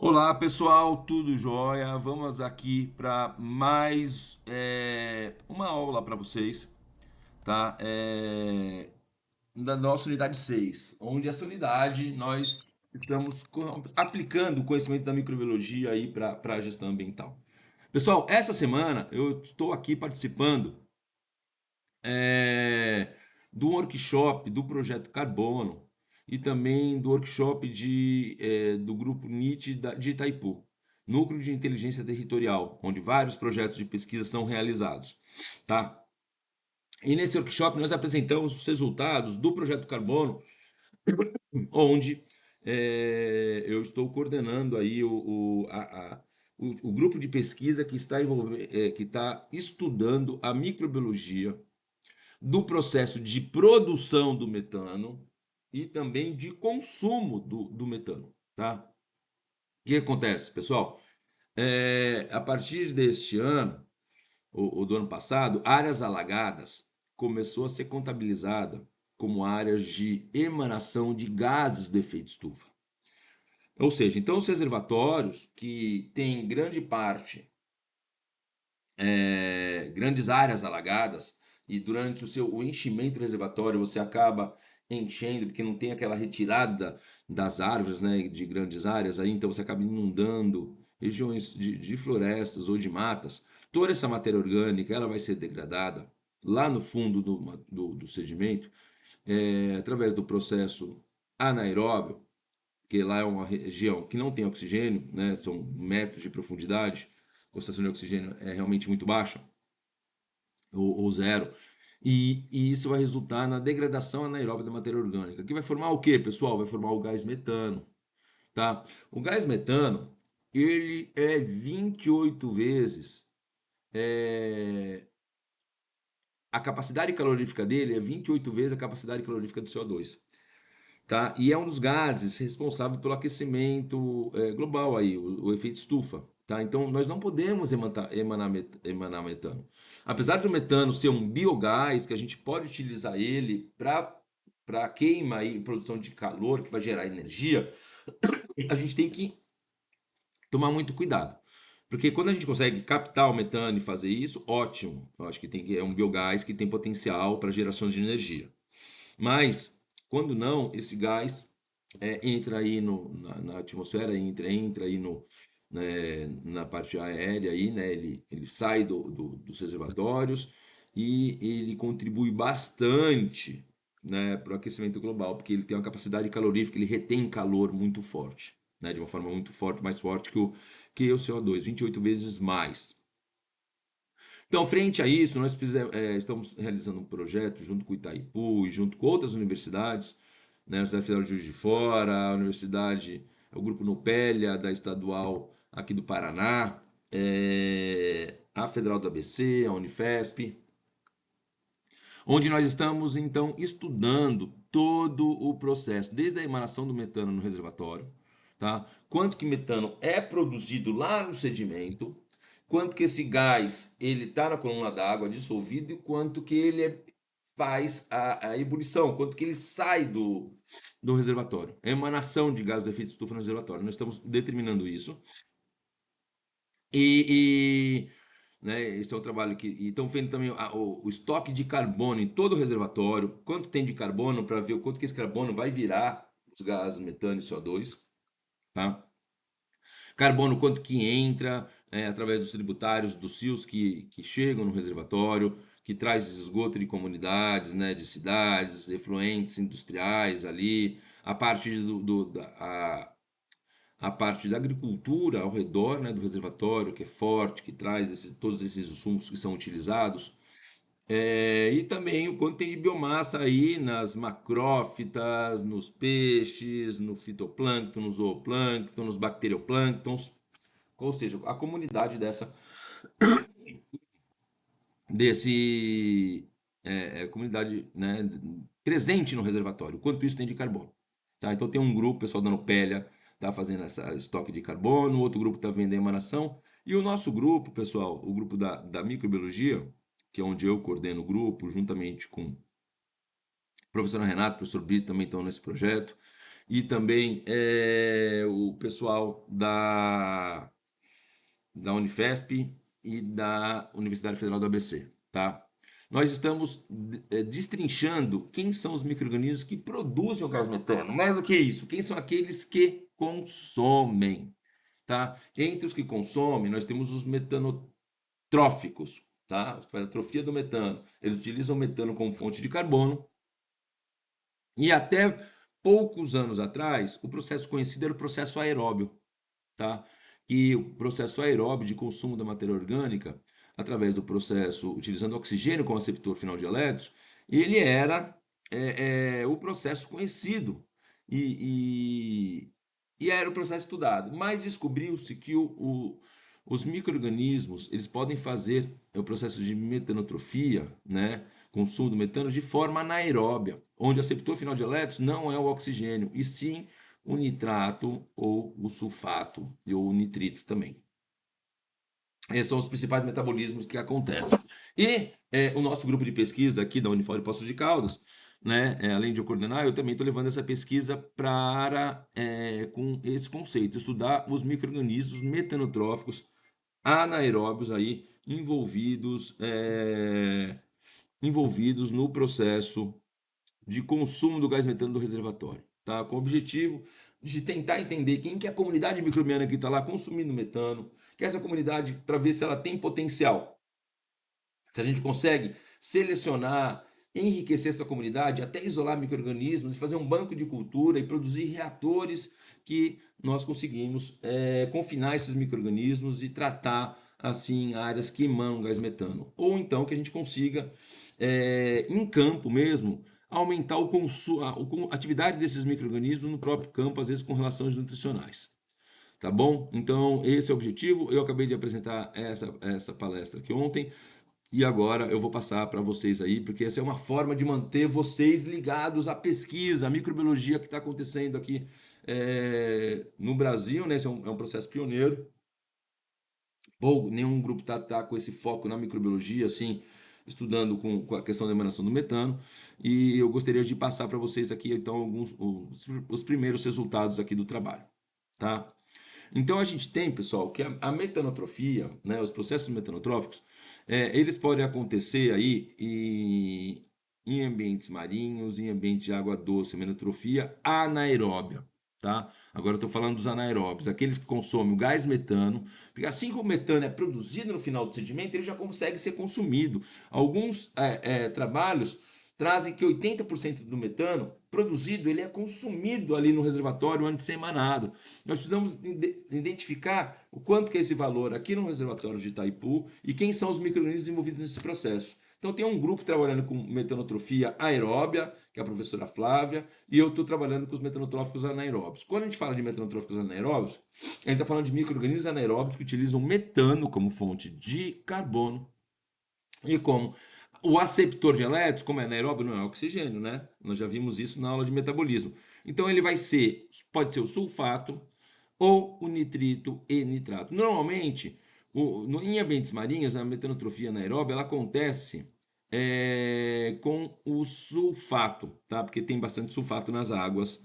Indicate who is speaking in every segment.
Speaker 1: Olá pessoal, tudo jóia? Vamos aqui para mais uma aula para vocês, tá? Da nossa unidade 6, onde essa unidade nós estamos aplicando o conhecimento da microbiologia aí para a gestão ambiental. Pessoal, essa semana eu estou aqui participando é, do workshop do Projeto Carbono e também do workshop do grupo NIT de Itaipu, Núcleo de Inteligência Territorial, onde vários projetos de pesquisa são realizados, tá? E nesse workshop nós apresentamos os resultados do Projeto Carbono, onde eu estou coordenando aí o grupo de pesquisa que que está estudando a microbiologia do processo de produção do metano e também de consumo do metano, tá? O que acontece, pessoal? A partir deste ano, ou do ano passado, áreas alagadas começou a ser contabilizada como áreas de emanação de gases do efeito estufa. Ou seja, então os reservatórios que têm grande parte grandes áreas alagadas e durante o enchimento do reservatório você acaba enchendo porque não tem aquela retirada das árvores, né, de grandes áreas aí, então você acaba inundando regiões de florestas ou de matas. Toda essa matéria orgânica ela vai ser degradada lá no fundo do sedimento através do processo anaeróbio, que lá é uma região que não tem oxigênio, né, são metros de profundidade, a concentração de oxigênio é realmente muito baixa ou zero. E isso vai resultar na degradação anaeróbica da matéria orgânica, que vai formar o quê, pessoal? Vai formar o gás metano, tá? O gás metano, ele é 28 vezes, é, a capacidade calorífica dele é 28 vezes a capacidade calorífica do CO2, tá? E é um dos gases responsável pelo aquecimento global aí, o efeito estufa, tá? Então nós não podemos emanar metano. Apesar do metano ser um biogás que a gente pode utilizar ele para queima e produção de calor que vai gerar energia, a gente tem que tomar muito cuidado. Porque quando a gente consegue captar o metano e fazer isso, ótimo. Eu acho que é um biogás que tem potencial para geração de energia. Mas, quando não, esse gás entra aí na atmosfera, entra aí na parte aérea, aí, né? Ele sai dos reservatórios e ele contribui bastante, né, para o aquecimento global, porque ele tem uma capacidade calorífica, ele retém calor muito forte, né, de uma forma muito forte, mais forte que o CO2, 28 vezes mais. Então, frente a isso, estamos realizando um projeto junto com o Itaipu e junto com outras universidades, né, a Universidade Federal de Juiz de Fora, o Grupo Nupélia, da Estadual aqui do Paraná, a Federal do ABC, a Unifesp, onde nós estamos, então, estudando todo o processo, desde a emanação do metano no reservatório, tá? Quanto que metano é produzido lá no sedimento, quanto que esse gás ele está na coluna d'água dissolvido e quanto que faz a ebulição, quanto que ele sai do reservatório. A emanação de gás do efeito estufa no reservatório. Nós estamos determinando isso. E, né, esse é um trabalho que e estão vendo também o estoque de carbono em todo o reservatório, quanto tem de carbono para ver o quanto que esse carbono vai virar os gases metano e CO2, tá? Carbono quanto que entra através dos tributários, dos rios que chegam no reservatório, que traz esgoto de comunidades, né, de cidades, efluentes industriais ali, a parte a parte da agricultura ao redor, né, do reservatório, que é forte, que traz todos esses insumos que são utilizados, e também o quanto tem de biomassa aí nas macrófitas, nos peixes, no fitoplâncton, no zooplâncton, nos bacterioplânctons, ou seja, a comunidade desse comunidade, né, presente no reservatório, quanto isso tem de carbono. Tá? Então tem um grupo, o pessoal da Nupélia está fazendo essa estoque de carbono, outro grupo está vendo a emanação, e o nosso grupo, pessoal, o grupo da microbiologia, que é onde eu coordeno o grupo, juntamente com o professor Renato, o professor Brito também estão nesse projeto, e também o pessoal da Unifesp e da Universidade Federal do ABC, tá? Nós estamos destrinchando quem são os micro-organismos que produzem o gás metano. Mais do que isso, quem são aqueles que consomem, tá? Entre os que consomem, nós temos os metanotróficos, tá? Os que fazem a atrofia do metano. Eles utilizam o metano como fonte de carbono e até poucos anos atrás, o processo conhecido era o processo aeróbio, tá? E o processo aeróbio de consumo da matéria orgânica, através do processo utilizando oxigênio como aceptor final de elétrons, ele era o processo conhecido e era o processo estudado. Mas descobriu-se que os micro-organismos eles podem fazer o processo de metanotrofia, né, consumo do metano, de forma anaeróbia, onde o aceptor final de elétrons não é o oxigênio, e sim o nitrato ou o sulfato ou o nitrito também. Esses são os principais metabolismos que acontecem. E o nosso grupo de pesquisa aqui da Unifor de Poços de Caldas, né, além de eu coordenar, eu também estou levando essa pesquisa para com esse conceito, estudar os micro-organismos metanotróficos anaeróbios aí envolvidos no processo de consumo do gás metano do reservatório, tá? Com o objetivo de tentar entender quem que é a comunidade microbiana que está lá consumindo metano, que é essa comunidade para ver se ela tem potencial, se a gente consegue selecionar, enriquecer essa comunidade, até isolar micro-organismos e fazer um banco de cultura e produzir reatores que nós conseguimos confinar esses micro-organismos e tratar assim áreas que emanam gás metano. Ou então que a gente consiga, em campo mesmo, aumentar a atividade desses micro-organismos no próprio campo, às vezes com relações nutricionais. Tá bom? Então, esse é o objetivo. Eu acabei de apresentar essa palestra aqui ontem. E agora eu vou passar para vocês aí, porque essa é uma forma de manter vocês ligados à pesquisa, à microbiologia que está acontecendo aqui no Brasil, né? Esse é um processo pioneiro. Nenhum grupo tá com esse foco na microbiologia, assim, estudando com a questão da emanação do metano. E eu gostaria de passar para vocês aqui, então, os primeiros resultados aqui do trabalho, tá? Então a gente tem, pessoal, que a metanotrofia, né, os processos metanotróficos, eles podem acontecer aí em ambientes marinhos, em ambiente de água doce, metotrofia anaeróbia, tá? Agora eu estou falando dos anaeróbios, aqueles que consomem o gás metano, porque assim como o metano é produzido no final do sedimento, ele já consegue ser consumido. Alguns trabalhos trazem que 80% do metano produzido ele é consumido ali no reservatório antes de ser emanado. Nós precisamos identificar o quanto que é esse valor aqui no reservatório de Itaipu e quem são os micro-organismos envolvidos nesse processo. Então tem um grupo trabalhando com metanotrofia aeróbia, que é a professora Flávia, e eu estou trabalhando com os metanotróficos anaeróbios. Quando a gente fala de metanotróficos anaeróbios, a gente está falando de micro-organismos anaeróbios que utilizam metano como fonte de carbono e como o aceptor de elétrons, como é anaeróbio, não é oxigênio, né? Nós já vimos isso na aula de metabolismo. Então ele pode ser o sulfato ou o nitrito e nitrato. Normalmente, em ambientes marinhos, a metanotrofia anaeróbia ela acontece com o sulfato, tá? Porque tem bastante sulfato nas águas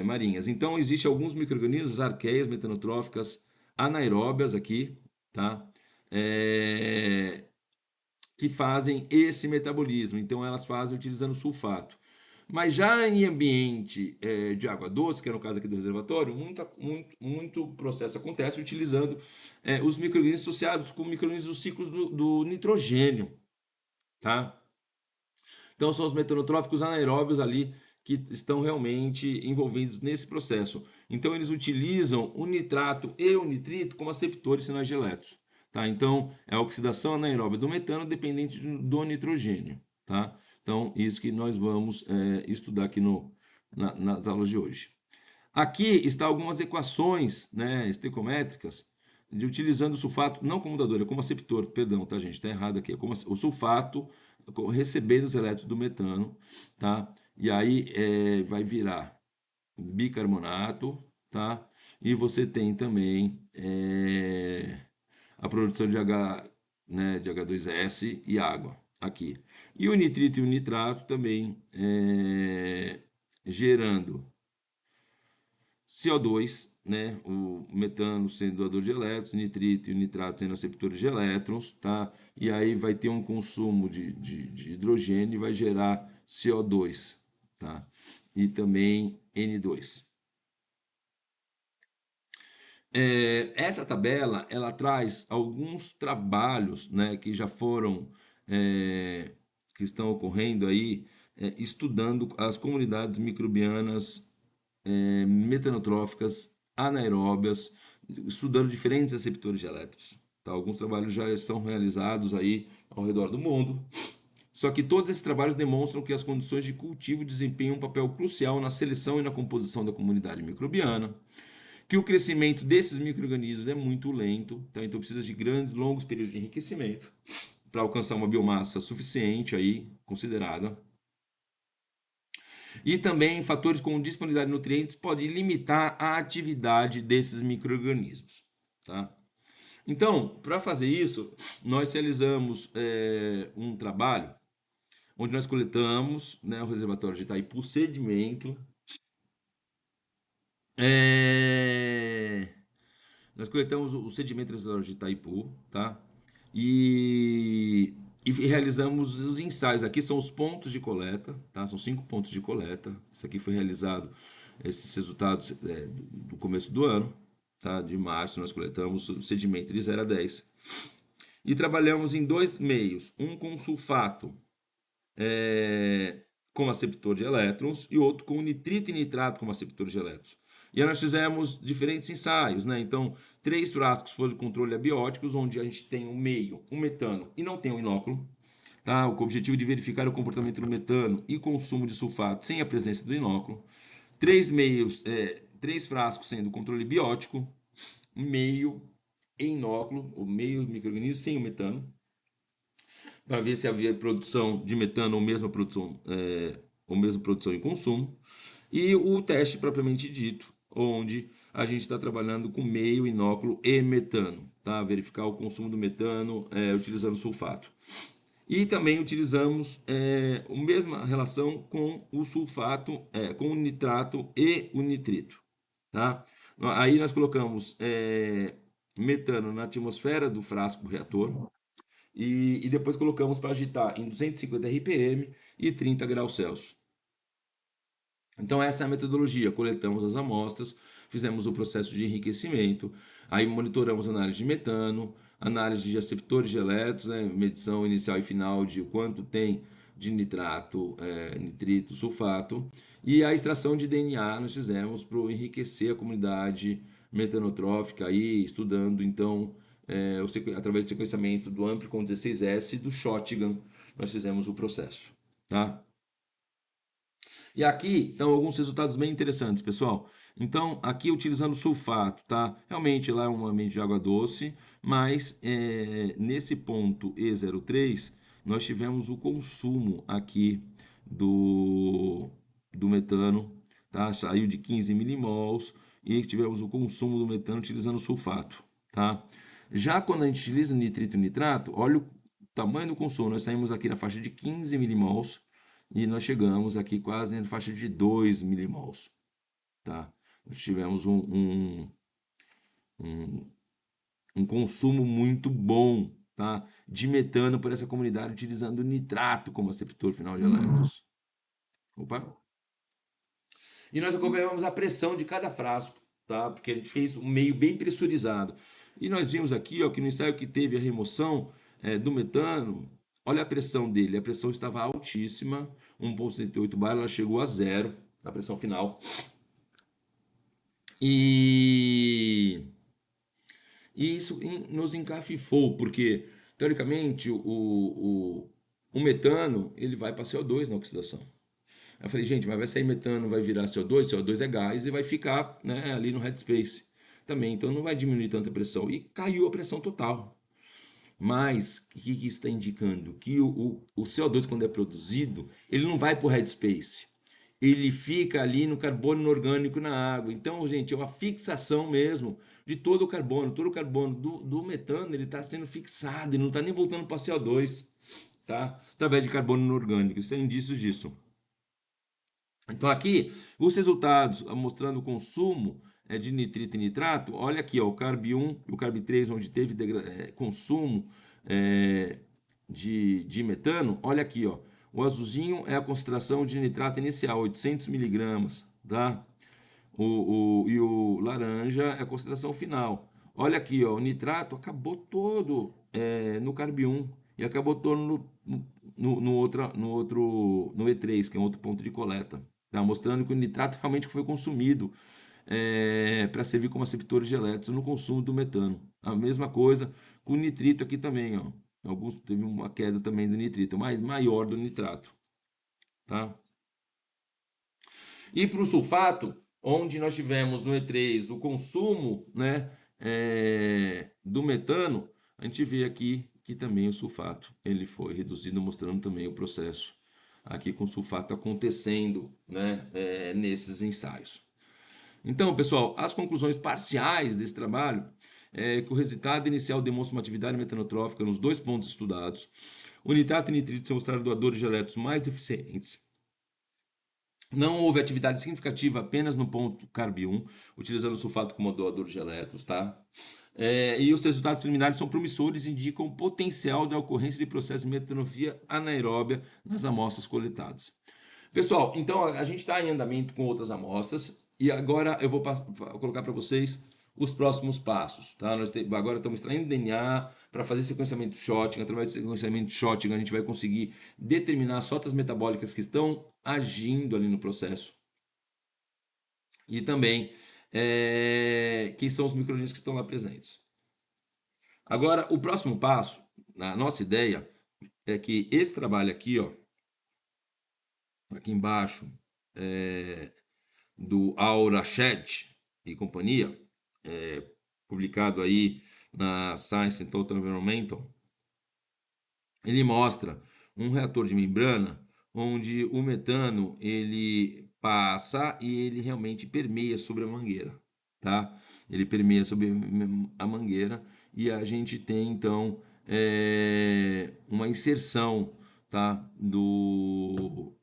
Speaker 1: marinhas. Então, existem alguns micro-organismos, arqueias metanotróficas anaeróbias aqui, tá? Que fazem esse metabolismo. Então, elas fazem utilizando sulfato. Mas já em ambiente de água doce, que é no caso aqui do reservatório, muito processo acontece utilizando os micro-organismos associados com micro-organismos dos ciclos do nitrogênio. Tá? Então, são os metanotróficos anaeróbios ali que estão realmente envolvidos nesse processo. Então, eles utilizam o nitrato e o nitrito como aceptores sinais de elétrons. Tá? Então, é a oxidação anaeróbia do metano dependente do nitrogênio. Tá? Então, isso que nós vamos estudar aqui nas aulas de hoje. Aqui está algumas equações, né, estequiométricas, de utilizando o sulfato não como dador, é como aceptor, perdão, tá, gente? Está errado aqui. É como o sulfato recebendo os elétrons do metano, tá? E aí vai virar bicarbonato, tá? E você tem também a produção de de H2S e água aqui. E o nitrito e o nitrato também gerando CO2, né? O metano sendo doador de elétrons, nitrito e o nitrato sendo aceptores de elétrons, tá? E aí vai ter um consumo de hidrogênio e vai gerar CO2, tá? E também N2. Essa tabela ela traz alguns trabalhos, né, que já foram é, que estão ocorrendo aí, estudando as comunidades microbianas metanotróficas anaeróbias, estudando diferentes receptores de elétrons. Tá? Alguns trabalhos já estão realizados aí ao redor do mundo. Só que todos esses trabalhos demonstram que as condições de cultivo desempenham um papel crucial na seleção e na composição da comunidade microbiana, que o crescimento desses micro-organismos é muito lento, tá? Então precisa de grandes, longos períodos de enriquecimento para alcançar uma biomassa suficiente aí, considerada. E também fatores como disponibilidade de nutrientes podem limitar a atividade desses micro-organismos, tá? Então, para fazer isso, nós realizamos um trabalho onde nós coletamos, né, o reservatório de Itaipu sedimento. é, Nós coletamos o sedimento reservatório de Itaipu, tá? E realizamos os ensaios. Aqui são os pontos de coleta, tá? São 5 pontos de coleta. Isso aqui foi realizado, esses resultados do começo do ano, tá? De março, nós coletamos o sedimento de 0 a 10. E trabalhamos em dois meios, um com sulfato como aceptor de elétrons e outro com nitrito e nitrato como aceptor de elétrons. E aí nós fizemos diferentes ensaios, né? Então, 3 frascos foram de controle abióticos, onde a gente tem um meio, um metano e não tem um inóculo. Tá? O objetivo de verificar o comportamento do metano e consumo de sulfato sem a presença do inóculo. 3 frascos sendo controle biótico, meio em inóculo, o meio microorganismo sem o metano, para ver se havia produção de metano ou mesma produção e consumo. E o teste propriamente dito, onde a gente está trabalhando com meio, inóculo e metano, tá? Verificar o consumo do metano utilizando sulfato. E também utilizamos a mesma relação com o sulfato, com o nitrato e o nitrito, tá? Aí nós colocamos metano na atmosfera do frasco reator, e depois colocamos para agitar em 250 RPM e 30 graus Celsius. Então essa é a metodologia, coletamos as amostras, fizemos o processo de enriquecimento, aí monitoramos análise de metano, análise de aceptores de elétrons, né, medição inicial e final de quanto tem de nitrato, nitrito, sulfato, e a extração de DNA nós fizemos para enriquecer a comunidade metanotrófica, aí estudando então através do sequenciamento do Amplicon 16S e do Shotgun, nós fizemos o processo, tá? E aqui estão alguns resultados bem interessantes, pessoal. Então, aqui utilizando sulfato, tá? Realmente lá é um ambiente de água doce, mas nesse ponto E03, nós tivemos o consumo aqui do, do metano, tá? Saiu de 15 milimols e tivemos o consumo do metano utilizando sulfato, tá? Já quando a gente utiliza nitrito e nitrato, olha o tamanho do consumo. Nós saímos aqui na faixa de 15 milimols e nós chegamos aqui quase na faixa de 2 milimols, tá? Nós tivemos um consumo muito bom, tá? De metano por essa comunidade utilizando nitrato como aceptor final de elétrons. Opa! E nós acompanhamos a pressão de cada frasco, tá? Porque a gente fez um meio bem pressurizado. E nós vimos aqui, ó, que no ensaio que teve a remoção do metano, olha a pressão dele. A pressão estava altíssima, 1,78 bar, ela chegou a zero, a pressão final. E, e isso nos encafifou, porque, teoricamente, o metano ele vai para CO2 na oxidação. Aí eu falei, gente, mas vai sair metano, vai virar CO2, CO2 é gás e vai ficar, né, ali no headspace também, então não vai diminuir tanta pressão. E caiu a pressão total. Mas o que isso está indicando? Que o CO2, quando é produzido, ele não vai para o headspace. Ele fica ali no carbono inorgânico na água. Então, gente, é uma fixação mesmo de todo o carbono. Todo o carbono do metano ele está sendo fixado, ele não está nem voltando para CO2, tá? Através de carbono inorgânico. Isso é indício disso. Então aqui, os resultados mostrando o consumo de nitrito e nitrato, olha aqui, ó, o Carb 1 e o Carb 3, onde teve consumo é, de metano, olha aqui, ó, o azulzinho é a concentração de nitrato inicial, 800 miligramas, tá? E o laranja é a concentração final. Olha aqui, ó, o nitrato acabou todo no Carb 1 e acabou todo no E3, que é um outro ponto de coleta, tá? Mostrando que o nitrato realmente foi consumido para servir como aceptor de elétrons no consumo do metano. A mesma coisa com o nitrito aqui também, ó. Alguns teve uma queda também do nitrito, mas maior do nitrato, tá? E para o sulfato, onde nós tivemos no E3 o consumo, né, do metano, a gente vê aqui que também o sulfato ele foi reduzido, mostrando também o processo aqui com o sulfato acontecendo, né, nesses ensaios. Então, pessoal, as conclusões parciais desse trabalho é que o resultado inicial demonstra uma atividade metanotrófica nos dois pontos estudados. O nitrato e nitrito se mostraram doadores de elétrons mais eficientes. Não houve atividade significativa apenas no ponto Carb 1, utilizando o sulfato como doador de elétrons, tá? E os resultados preliminares são promissores e indicam o potencial da ocorrência de processo de metanofia anaeróbia nas amostras coletadas. Pessoal, então a gente está em andamento com outras amostras e agora eu vou colocar para vocês os próximos passos, tá? Agora estamos extraindo DNA para fazer sequenciamento Shotgun. Através do sequenciamento Shotgun, a gente vai conseguir determinar as rotas metabólicas que estão agindo ali no processo e também quem são os micro-organismos que estão lá presentes. Agora, o próximo passo, a nossa ideia é que esse trabalho aqui, ó, aqui embaixo, do Al-Rashed e companhia, publicado aí na Science and Total Environmental, ele mostra um reator de membrana onde o metano ele passa e ele realmente permeia sobre a mangueira, tá? Ele permeia sobre a mangueira e a gente tem então uma inserção, tá? Do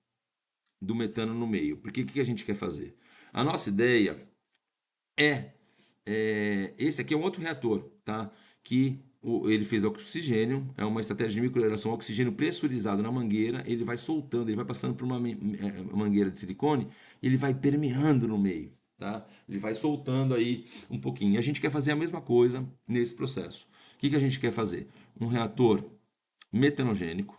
Speaker 1: metano no meio. Porque o que a gente quer fazer? A nossa ideia esse aqui é um outro reator, tá? Que ele fez oxigênio, é uma estratégia de microaeração, oxigênio pressurizado na mangueira, ele vai soltando, ele vai passando por uma mangueira de silicone, ele vai permeando no meio, tá? Ele vai soltando aí um pouquinho. E a gente quer fazer a mesma coisa nesse processo. O que a gente quer fazer? Um reator metanogênico,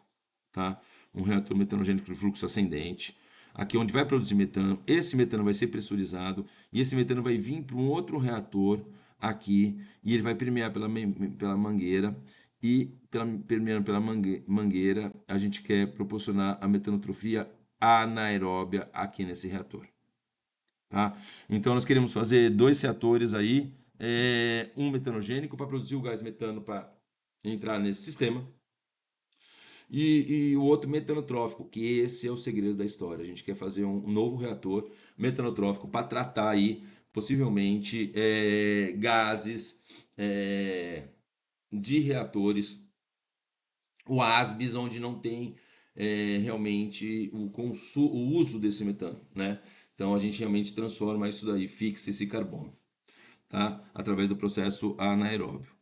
Speaker 1: tá? Um reator metanogênico de fluxo ascendente, aqui onde vai produzir metano. Esse metano vai ser pressurizado e esse metano vai vir para um outro reator aqui e ele vai permear pela mangueira e permeando pela mangueira a gente quer proporcionar a metanotrofia anaeróbia aqui nesse reator, tá? Então nós queremos fazer dois reatores aí, um metanogênico para produzir o gás metano para entrar nesse sistema e o outro metanotrófico, que esse é o segredo da história. A gente quer fazer um novo reator metanotrófico para tratar aí, possivelmente, gases de reatores, o ASBIS, onde não tem realmente o uso desse metano, né? Então a gente realmente transforma isso daí, fixa esse carbono, tá? Através do processo anaeróbio.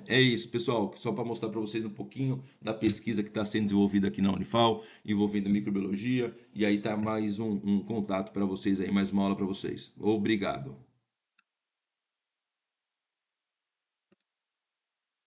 Speaker 1: É isso, pessoal. Só para mostrar para vocês um pouquinho da pesquisa que está sendo desenvolvida aqui na Unifal, envolvendo microbiologia. E aí tá mais um contato para vocês aí, mais uma aula para vocês. Obrigado.